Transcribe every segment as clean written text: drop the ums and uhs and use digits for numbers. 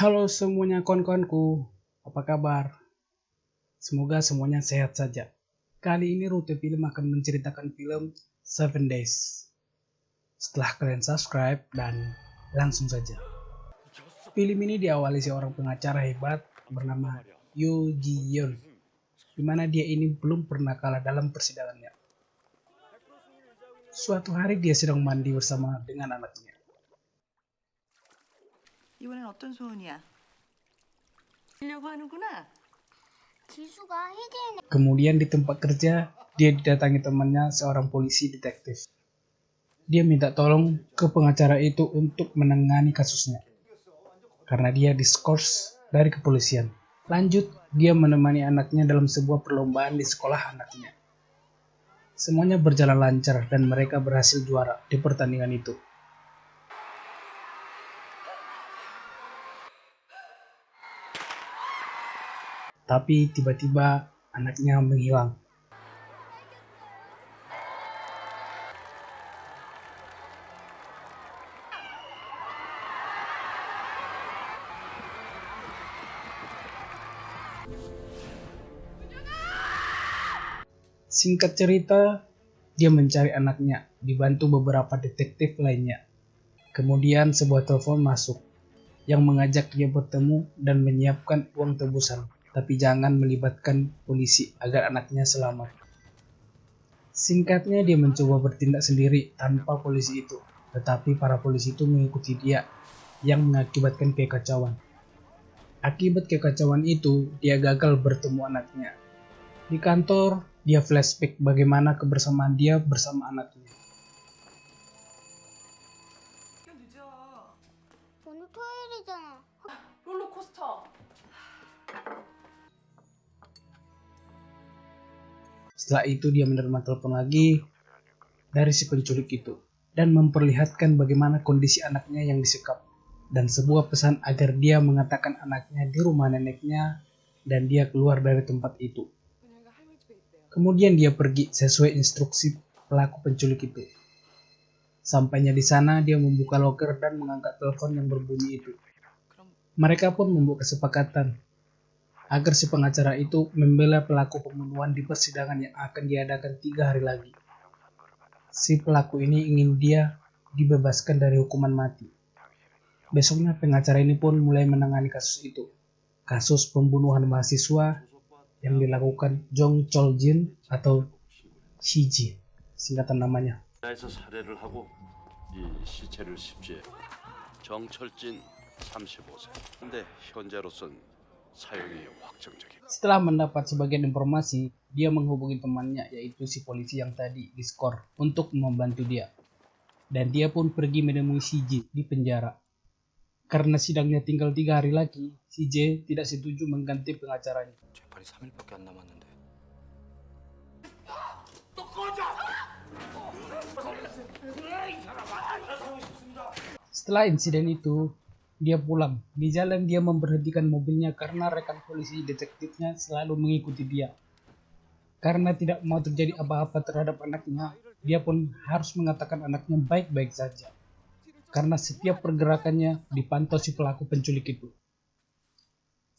Halo semuanya kawan-kawanku, apa kabar? Semoga semuanya sehat saja. Kali ini Rute Film akan menceritakan film Seven Days. Setelah kalian subscribe dan langsung saja. Film ini diawali seorang pengacara hebat bernama Yoo Ji-yeon, di mana dia ini belum pernah kalah dalam persidangannya. Suatu hari dia sedang mandi bersama dengan anaknya. 이번엔 어떤 소원이야? 하려고 하는구나. 지수가 희재의 Kemudian di tempat kerja, dia didatangi temannya seorang polisi detektif. Dia minta tolong ke pengacara itu untuk menangani kasusnya, karena dia diskors dari kepolisian. Lanjut, dia menemani anaknya dalam sebuah perlombaan di sekolah anaknya. Semuanya berjalan lancar dan mereka berhasil juara di pertandingan itu. Tapi tiba-tiba anaknya menghilang. Singkat cerita, dia mencari anaknya, dibantu beberapa detektif lainnya. Kemudian sebuah telepon masuk, yang mengajak dia bertemu dan menyiapkan uang tebusan, tapi jangan melibatkan polisi agar anaknya selamat. Singkatnya, dia mencoba bertindak sendiri tanpa polisi itu, tetapi para polisi itu mengikuti dia, yang mengakibatkan kekacauan. Akibat kekacauan itu, dia gagal bertemu anaknya. Di kantor, dia flashback bagaimana kebersamaan dia bersama anaknya. 늦어. 오늘 토요일이잖아. 롤러코스터. Setelah itu dia menerima telepon lagi dari si penculik itu dan memperlihatkan bagaimana kondisi anaknya yang disekap dan sebuah pesan agar dia mengatakan anaknya di rumah neneknya dan dia keluar dari tempat itu. Kemudian dia pergi sesuai instruksi pelaku penculik itu. Sampainya di sana dia membuka loker dan mengangkat telepon yang berbunyi itu. Mereka pun membuat kesepakatan agar si pengacara itu membela pelaku pembunuhan di persidangan yang akan diadakan 3 hari lagi. Si pelaku ini ingin dia dibebaskan dari hukuman mati. Besoknya pengacara ini pun mulai menangani kasus itu. Kasus pembunuhan mahasiswa yang dilakukan Jong Chol-jin atau Shiji, singkatan namanya. 에서 살해를 하고 이 시체를 습지해 정철진 35세. 근데 현재로선 사용이 확정적이고. Setelah mendapat sebagian informasi, dia menghubungi temannya yaitu si polisi yang tadi diskor untuk membantu dia. Dan dia pun pergi menemui Shiji di penjara. Karena sidangnya tinggal 3 hari lagi, Shiji tidak setuju mengganti pengacaranya. 재판이 3일밖에 안 남았는데. Setelah insiden itu, dia pulang. Di jalan dia memberhentikan mobilnya karena rekan polisi detektifnya selalu mengikuti dia. Karena tidak mau terjadi apa-apa terhadap anaknya, dia pun harus mengatakan anaknya baik-baik saja. Karena setiap pergerakannya dipantau si pelaku penculik itu.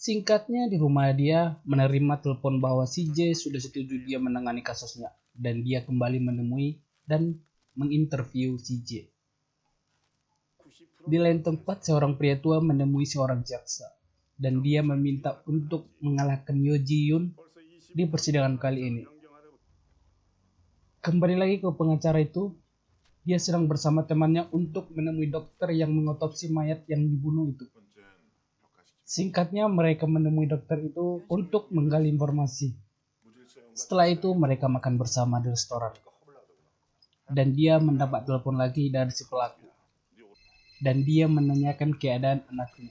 Singkatnya, di rumah dia menerima telepon bahwa si J sudah setuju dia menangani kasusnya. Dan dia kembali menemui dan menginterview si J. Di lain tempat, seorang pria tua menemui seorang jaksa. Dan dia meminta untuk mengalahkan Yoo Ji-yeon di persidangan kali ini. Kembali lagi ke pengacara itu, dia sedang bersama temannya untuk menemui dokter yang mengotopsi mayat yang dibunuh itu. Singkatnya, mereka menemui dokter itu untuk menggali informasi. Setelah itu, mereka makan bersama di restoran. Dan dia mendapat telepon lagi dari si pelaku. Dan dia menanyakan keadaan anaknya.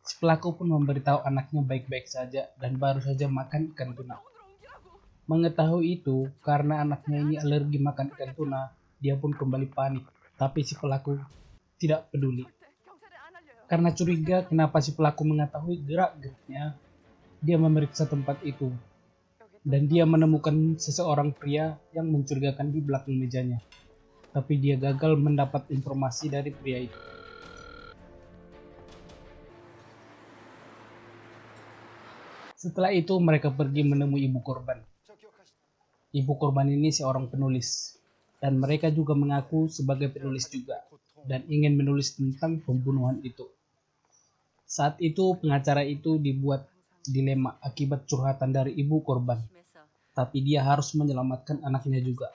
Si pelaku pun memberitahu anaknya baik-baik saja dan baru saja makan ikan tuna. Mengetahui itu, karena anaknya ini alergi makan ikan tuna, dia pun kembali panik. Tapi si pelaku tidak peduli. Karena curiga kenapa si pelaku mengetahui gerak-geriknya, dia memeriksa tempat itu. Dan dia menemukan seseorang pria yang mencurigakan di belakang mejanya. Tapi dia gagal mendapat informasi dari pria itu. Setelah itu mereka pergi menemui ibu korban. Ibu korban ini seorang penulis, dan mereka juga mengaku sebagai penulis juga, dan ingin menulis tentang pembunuhan itu. Saat itu pengacara itu dibuat dilema akibat curhatan dari ibu korban, tapi dia harus menyelamatkan anaknya juga.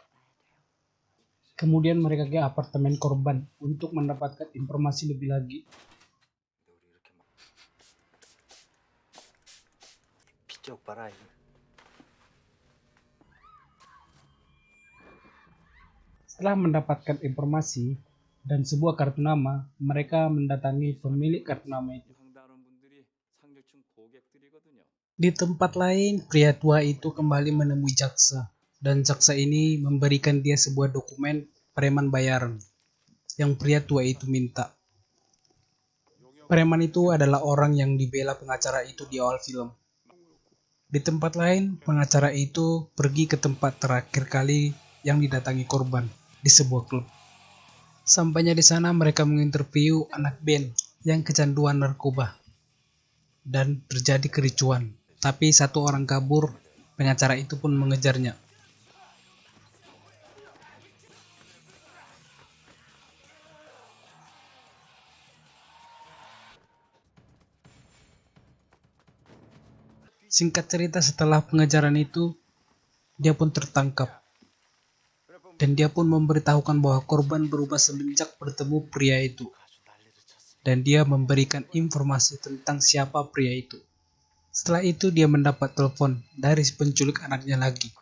Kemudian mereka ke apartemen korban untuk mendapatkan informasi lebih lagi. 비쪽 봐라 이거. Setelah mendapatkan informasi dan sebuah kartu nama, mereka mendatangi pemilik kartu nama itu. Di tempat lain, pria tua itu kembali menemui jaksa, dan jaksa ini memberikan dia sebuah dokumen preman bayaran yang pria tua itu minta. Preman itu adalah orang yang dibela pengacara itu di awal film. Di tempat lain, pengacara itu pergi ke tempat terakhir kali yang didatangi korban, di sebuah klub. Sampainya di sana mereka menginterview anak band yang kecanduan narkoba. Dan terjadi kericuan. Tapi satu orang kabur, pengacara itu pun mengejarnya. Singkat cerita, setelah pengejaran itu, dia pun tertangkap. Dan dia pun memberitahukan bahwa korban berubah semenjak bertemu pria itu. Dan dia memberikan informasi tentang siapa pria itu. Setelah itu dia mendapat telepon dari si penculik anaknya lagi.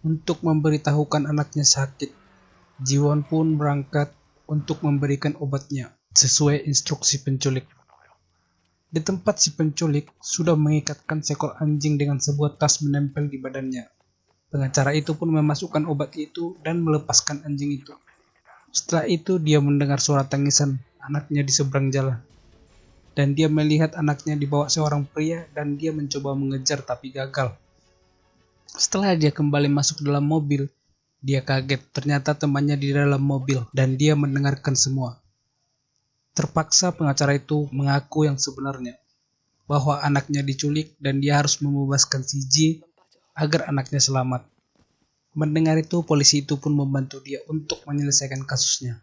Untuk memberitahukan anaknya sakit. Jiwon pun berangkat untuk memberikan obatnya sesuai instruksi penculik. Di tempat si penculik sudah mengikatkan seekor anjing dengan sebuah tas menempel di badannya. Pengacara itu pun memasukkan obat itu dan melepaskan anjing itu. Setelah itu dia mendengar suara tangisan anaknya di seberang jalan. Dan dia melihat anaknya dibawa seorang pria dan dia mencoba mengejar tapi gagal. Setelah dia kembali masuk dalam mobil, dia kaget ternyata temannya di dalam mobil dan dia mendengarkan semua. Terpaksa pengacara itu mengaku yang sebenarnya, bahwa anaknya diculik dan dia harus membebaskan si J agar anaknya selamat. Mendengar itu, polisi itu pun membantu dia untuk menyelesaikan kasusnya.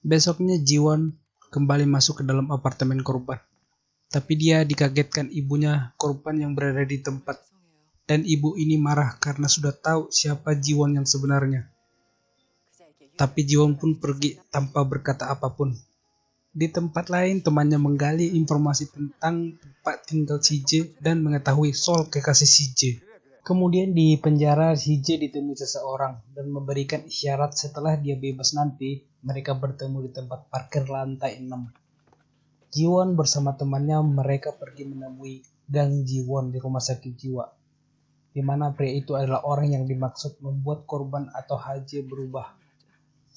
Besoknya Jiwon kembali masuk ke dalam apartemen korban. Tapi dia dikagetkan ibunya korban yang berada di tempat. Dan ibu ini marah karena sudah tahu siapa Jiwon yang sebenarnya. Tapi Jiwon pun pergi tanpa berkata apapun. Di tempat lain, temannya menggali informasi tentang tempat tinggal si J dan mengetahui soal kekasih si J. Kemudian di penjara, si J ditemui seseorang dan memberikan isyarat setelah dia bebas nanti, mereka bertemu di tempat parkir lantai 6. Jiwon bersama temannya mereka pergi menemui Gang Jiwon di rumah sakit jiwa, di mana pria itu adalah orang yang dimaksud membuat korban atau HJ berubah.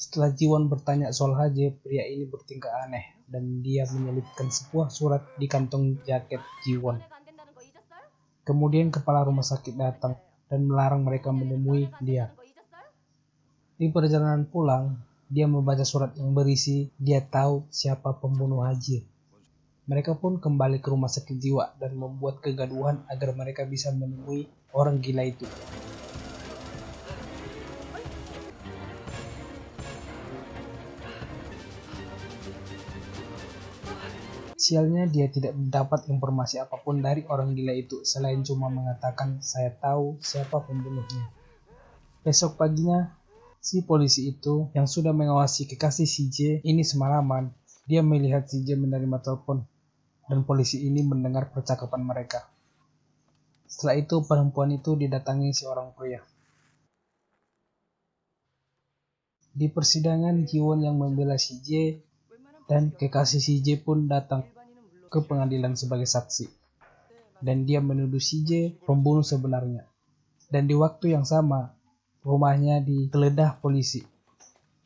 Setelah Jiwon bertanya soal HJ, pria ini bertingkah aneh dan dia menyelipkan sebuah surat di kantong jaket Jiwon. Kemudian kepala rumah sakit datang dan melarang mereka menemui dia. Di perjalanan pulang, dia membaca surat yang berisi dia tahu siapa pembunuh HJ. Mereka pun kembali ke rumah sakit jiwa dan membuat kegaduhan agar mereka bisa menemui orang gila itu. Sialnya dia tidak mendapat informasi apapun dari orang gila itu selain cuma mengatakan saya tahu siapa pembunuhnya. Besok paginya, si polisi itu yang sudah mengawasi kekasih si J ini semalaman, dia melihat si J menerima telepon dan polisi ini mendengar percakapan mereka. Setelah itu perempuan itu didatangi seorang pria. Di persidangan, Jiwon yang membela si J dan kekasih si J pun datang ke pengadilan sebagai saksi. Dan dia menuduh si J pembunuh sebenarnya. Dan di waktu yang sama, rumahnya digeledah polisi.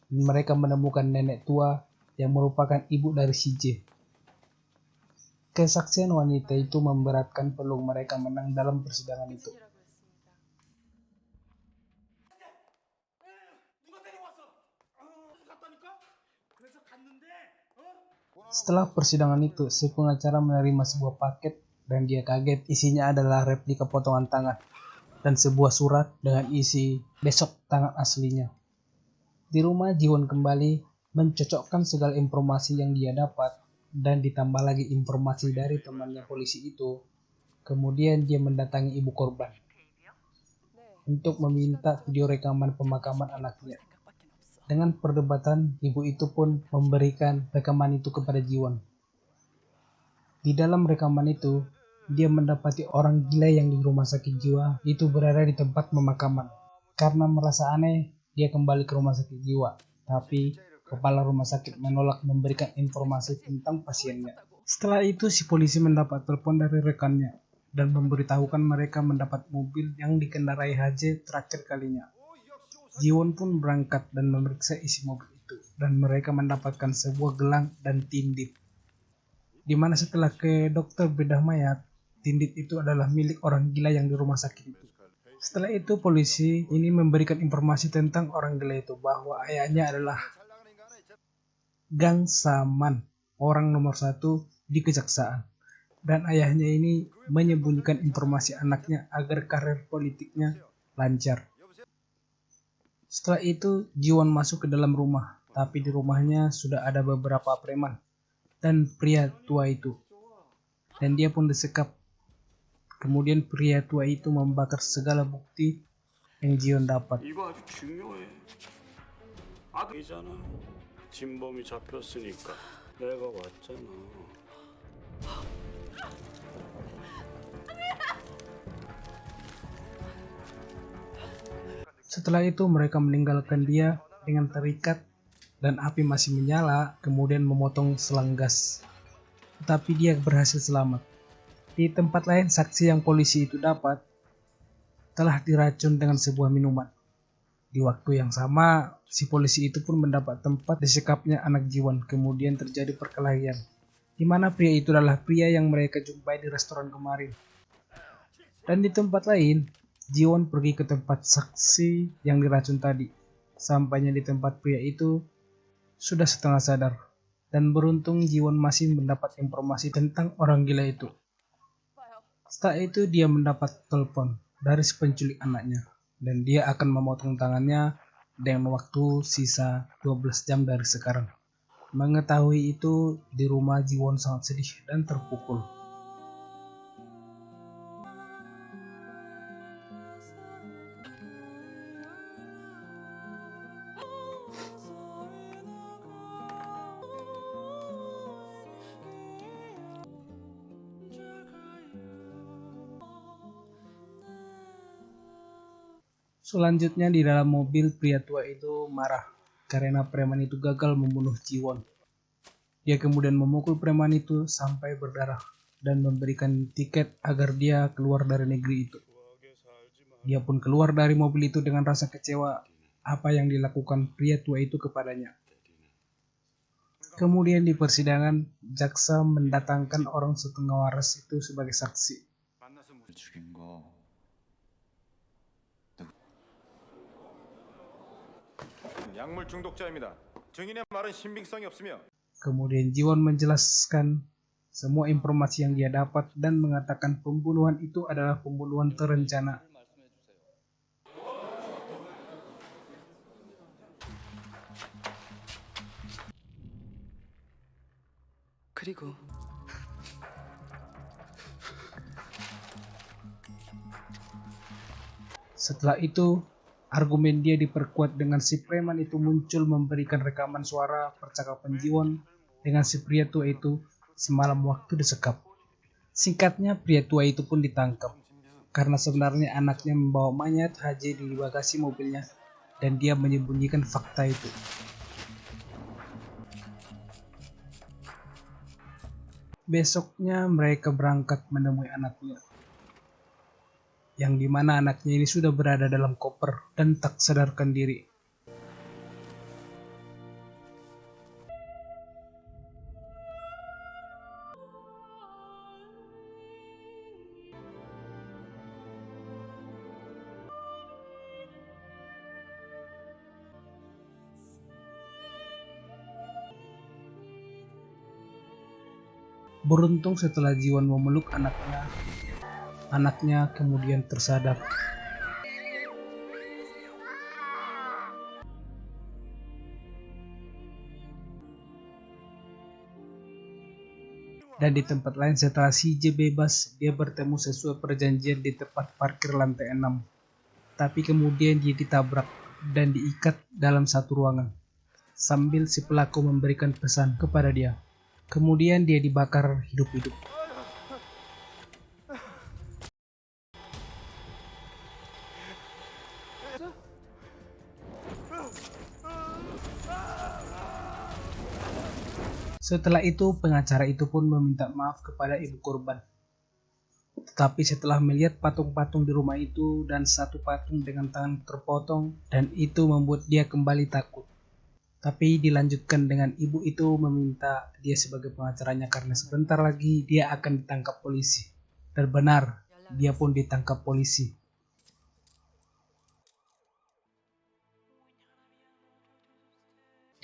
Dan mereka menemukan nenek tua yang merupakan ibu dari si J. Kesaksian wanita itu memberatkan peluang mereka menang dalam persidangan itu. Setelah persidangan itu, si pengacara menerima sebuah paket dan dia kaget isinya adalah replika potongan tangan dan sebuah surat dengan isi besok tangan aslinya. Di rumah Jiwon kembali mencocokkan segala informasi yang dia dapat dan ditambah lagi informasi dari temannya polisi itu. Kemudian dia mendatangi ibu korban untuk meminta video rekaman pemakaman anaknya. Dengan perdebatan, ibu itu pun memberikan rekaman itu kepada Jiwon. Di dalam rekaman itu, dia mendapati orang gila yang di rumah sakit jiwa itu berada di tempat pemakaman. Karena merasa aneh, dia kembali ke rumah sakit jiwa. Tapi, kepala rumah sakit menolak memberikan informasi tentang pasiennya. Setelah itu, si polisi mendapat telepon dari rekannya dan memberitahukan mereka mendapat mobil yang dikendarai HJ terakhir kalinya. Jiwon pun berangkat dan memeriksa isi mobil itu, dan mereka mendapatkan sebuah gelang dan tindit. Di mana setelah ke dokter bedah mayat, tindit itu adalah milik orang gila yang di rumah sakit itu. Setelah itu polisi ini memberikan informasi tentang orang gila itu bahwa ayahnya adalah Gang Saman, orang nomor 1 di kejaksaan. Dan ayahnya ini menyembunyikan informasi anaknya agar karir politiknya lancar. Setelah itu, Jiwon masuk ke dalam rumah, tapi di rumahnya sudah ada beberapa preman dan pria tua itu. Dan dia pun disekap. Kemudian pria tua itu membakar segala bukti yang Jiwon dapat. 이거 아주 중요해. 아들이잖아. 진범이 잡혔으니까 내가 왔잖아. Setelah itu mereka meninggalkan dia dengan terikat dan api masih menyala, kemudian memotong selang gas. Tetapi dia berhasil selamat. Di tempat lain, saksi yang polisi itu dapat telah diracun dengan sebuah minuman. Di waktu yang sama, si polisi itu pun mendapat tempat disekapnya anak Jiwon. Kemudian terjadi perkelahian, di mana pria itu adalah pria yang mereka jumpai di restoran kemarin. Dan di tempat lain, Jiwon pergi ke tempat saksi yang diracun tadi. Sampainya di tempat, pria itu sudah setengah sadar. Dan beruntung Jiwon masih mendapat informasi tentang orang gila itu. Setelah itu dia mendapat telepon dari si penculik anaknya. Dan dia akan memotong tangannya dengan waktu sisa 12 jam dari sekarang. Mengetahui itu, di rumah Jiwon sangat sedih dan terpukul. Selanjutnya di dalam mobil, pria tua itu marah karena preman itu gagal membunuh Jiwon. Dia kemudian memukul preman itu sampai berdarah dan memberikan tiket agar dia keluar dari negeri itu. Dia pun keluar dari mobil itu dengan rasa kecewa apa yang dilakukan pria tua itu kepadanya. Kemudian di persidangan, jaksa mendatangkan orang setengah waras itu sebagai saksi. 죽인 거 약물 중독자입니다. 증인의 말은 신빙성이 없으며 Kemudian Jiwon menjelaskan semua informasi yang dia dapat dan mengatakan pembunuhan itu adalah pembunuhan terencana. 그리고 Setelah itu, argumen dia diperkuat dengan si preman itu muncul memberikan rekaman suara percakapan Jiwon dengan si pria tua itu semalam waktu disekap. Singkatnya, pria tua itu pun ditangkap karena sebenarnya anaknya membawa mayat HJ di bagasi mobilnya dan dia menyembunyikan fakta itu. Besoknya mereka berangkat menemui anaknya, yang dimana anaknya ini sudah berada dalam koper dan tak sadarkan diri. Beruntung setelah Jiwon memeluk anaknya kemudian tersadar. Dan di tempat lain setelah CJ bebas, dia bertemu sesuai perjanjian di tempat parkir lantai 6. Tapi kemudian dia ditabrak dan diikat dalam satu ruangan, sambil si pelaku memberikan pesan kepada dia. Kemudian dia dibakar hidup-hidup. Setelah itu, pengacara itu pun meminta maaf kepada ibu korban. Tetapi setelah melihat patung-patung di rumah itu dan satu patung dengan tangan terpotong, dan itu membuat dia kembali takut. Tapi dilanjutkan dengan ibu itu meminta dia sebagai pengacaranya karena sebentar lagi dia akan ditangkap polisi. Dan benar, dia pun ditangkap polisi.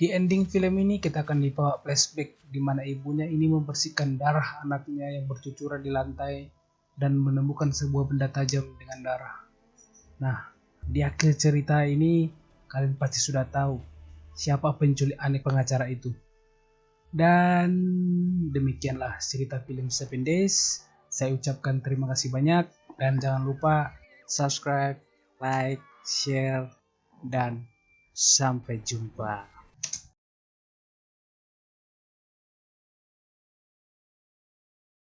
Di ending film ini kita akan dibawa flashback di mana ibunya ini membersihkan darah anaknya yang bercucuran di lantai dan menemukan sebuah benda tajam dengan darah. Nah, di akhir cerita ini kalian pasti sudah tahu siapa penculik anak pengacara itu. Dan demikianlah cerita film 7 Days. Saya ucapkan terima kasih banyak dan jangan lupa subscribe, like, share, dan sampai jumpa.